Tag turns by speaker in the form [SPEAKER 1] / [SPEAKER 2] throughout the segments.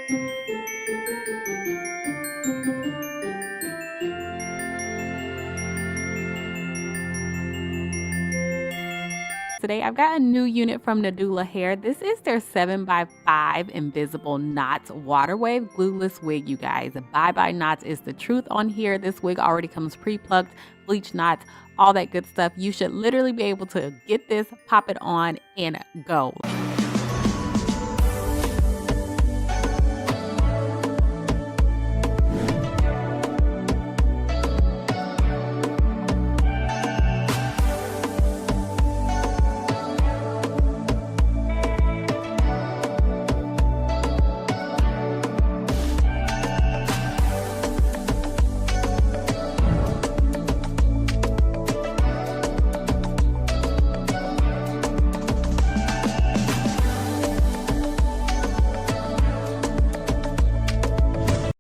[SPEAKER 1] Today I've got a new unit from Nadula Hair. This is their 7x5 Invisible Knots Water Wave Glueless wig, you guys. Bye Bye Knots is the truth on here. This wig already comes pre-plucked, bleach knots, all that good stuff. You should literally be able to get this, pop it on, and go.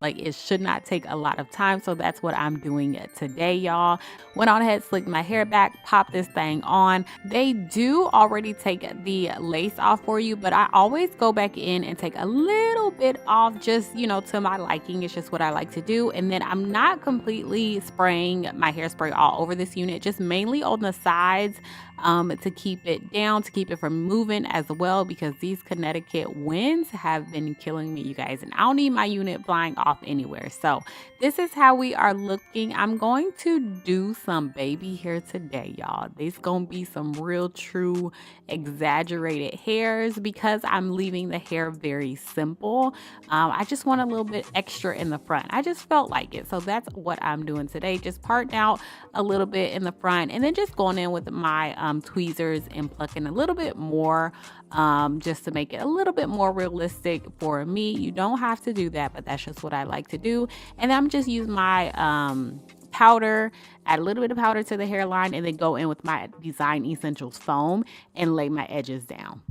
[SPEAKER 1] Like, it should not take a lot of time, so that's what I'm doing today, y'all. Went on ahead, slicked my hair back, popped this thing on. They do already take the lace off for you, but I always go back in and take a little bit off, just, you know, to my liking. It's just what I like to do. And then I'm not completely spraying my hairspray all over this unit, just mainly on the sides, to keep it down, to keep it from moving as well, because these Connecticut winds have been killing me, you guys, and I don't need my unit flying off anywhere. So this is how we are looking. I'm going to do some baby hair today, y'all. These gonna be some real true exaggerated hairs because I'm leaving the hair very simple. I just want a little bit extra in the front. I just felt like it, so that's what I'm doing today. Just parting out a little bit in the front and then just going in with my tweezers and plucking a little bit more, just to make it a little bit more realistic for me. You don't have to do that, but that's just what I like to do. And I'm just using my powder, add a little bit of powder to the hairline, and then go in with my Design Essentials foam and lay my edges down.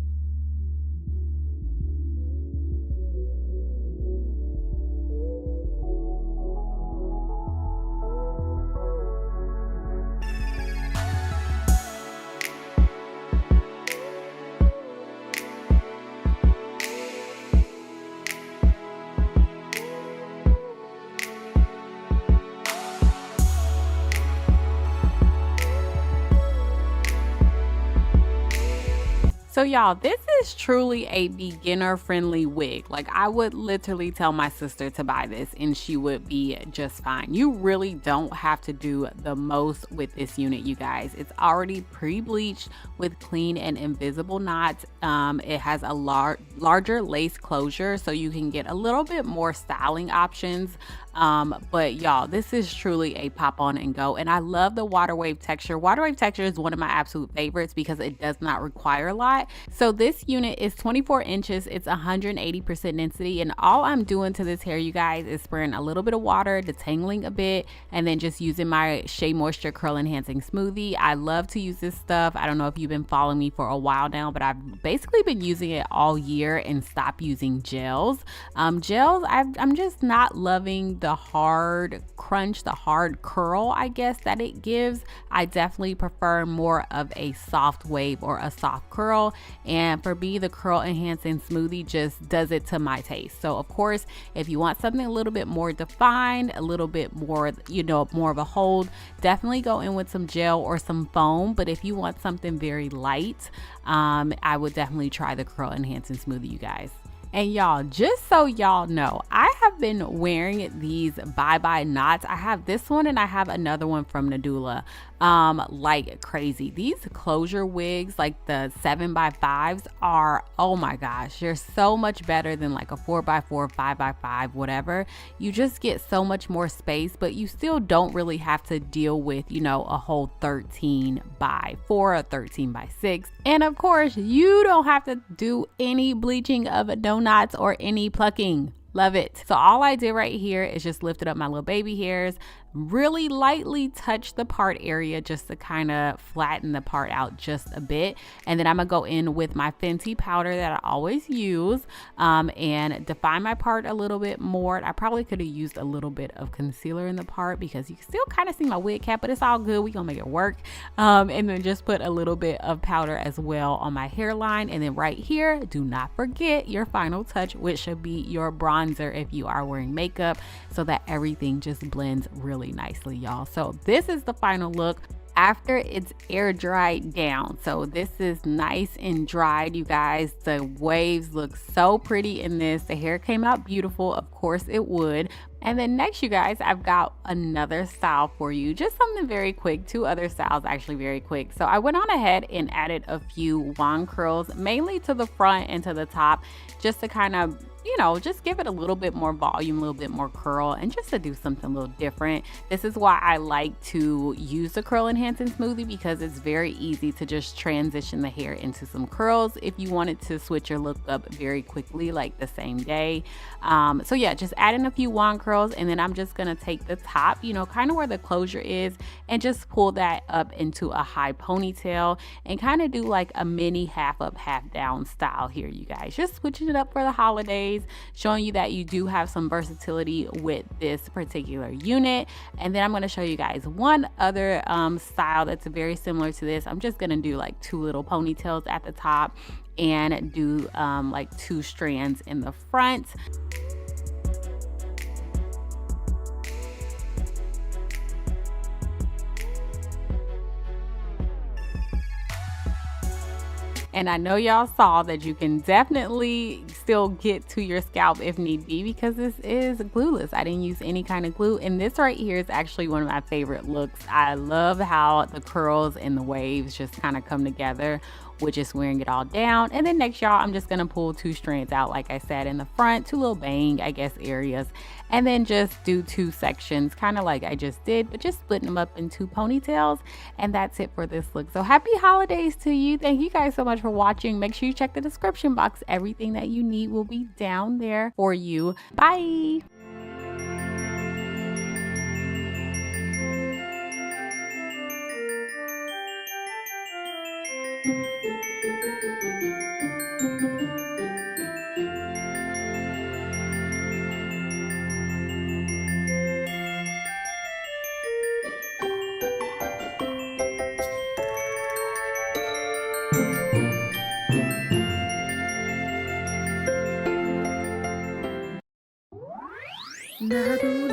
[SPEAKER 1] So y'all, this is truly a beginner friendly wig. Like, I would literally tell my sister to buy this and she would be just fine. You really don't have to do the most with this unit, you guys. It's already pre-bleached with clean and invisible knots. It has a larger lace closure, so you can get a little bit more styling options. But y'all, this is truly a pop on and go, and I love the water wave texture. Water wave texture is one of my absolute favorites because it does not require a lot. So this unit is 24 inches, it's 180% density, and all I'm doing to this hair, you guys, is spraying a little bit of water, detangling a bit, and then just using my Shea Moisture Curl Enhancing Smoothie. I love to use this stuff. I don't know if you've been following me for a while now, but I've basically been using it all year and stopped using gels. Gels, I'm just not loving the hard crunch, the hard curl, I guess, that it gives. I definitely prefer more of a soft wave or a soft curl, and for me, the Curl Enhancing Smoothie just does it to my taste. So of course, if you want something a little bit more defined, a little bit more, you know, more of a hold, definitely go in with some gel or some foam. But if you want something very light, I would definitely try the Curl Enhancing Smoothie, you guys. And y'all, just so y'all know, I have been wearing these Bye Bye Knots. I have this one and I have another one from Nadula, like crazy. These closure wigs, like the 7x5s, are, oh my gosh, they're so much better than like a 4x4, 5x5, whatever. You just get so much more space, but you still don't really have to deal with, you know, a whole 13x4 or 13x6. And of course, you don't have to do any bleaching of knots or any plucking. Love it. So all I did right here is just lifted up my little baby hairs, really lightly touch the part area just to kind of flatten the part out just a bit. And then I'm gonna go in with my Fenty powder that I always use and define my part a little bit more. I probably could have used a little bit of concealer in the part because you can still kind of see my wig cap, but it's all good. We're gonna make it work. And then just put a little bit of powder as well on my hairline. And then right here, do not forget your final touch, which should be your bronzer if you are wearing makeup, so that everything just blends really nicely, y'all. So this is the final look after it's air dried down. So this is nice and dried, you guys. The waves look so pretty in this. The hair came out beautiful, of course it would. And then next, you guys, I've got another style for you, just something very quick. Two other styles actually very quick. So I went on ahead and added a few wand curls, mainly to the front and to the top, just to kind of, you know, just give it a little bit more volume, a little bit more curl, and just to do something a little different. This is why I like to use the curl enhancing smoothie, because it's very easy to just transition the hair into some curls if you wanted to switch your look up very quickly, like the same day. So yeah, just add in a few wand curls, and then I'm just gonna take the top, you know, kind of where the closure is, and just pull that up into a high ponytail and kind of do like a mini half up, half down style here, you guys. Just switching it up for the holidays, showing you that you do have some versatility with this particular unit. And then I'm going to show you guys one other style that's very similar to this. I'm just going to do like two little ponytails at the top and do like two strands in the front. And I know y'all saw that you can definitely still get to your scalp if need be, because this is glueless. I didn't use any kind of glue. And this right here is actually one of my favorite looks. I love how the curls and the waves just kind of come together with just wearing it all down. And then next, y'all, I'm just gonna pull two strands out, like I said, in the front, two little bang, I guess, areas, and then just do two sections, kind of like I just did, but just splitting them up in two ponytails. And that's it for this look. So happy holidays to you. Thank you guys so much for watching. Make sure you check the description box. Everything that you need will be down there for you. Bye. Nadula.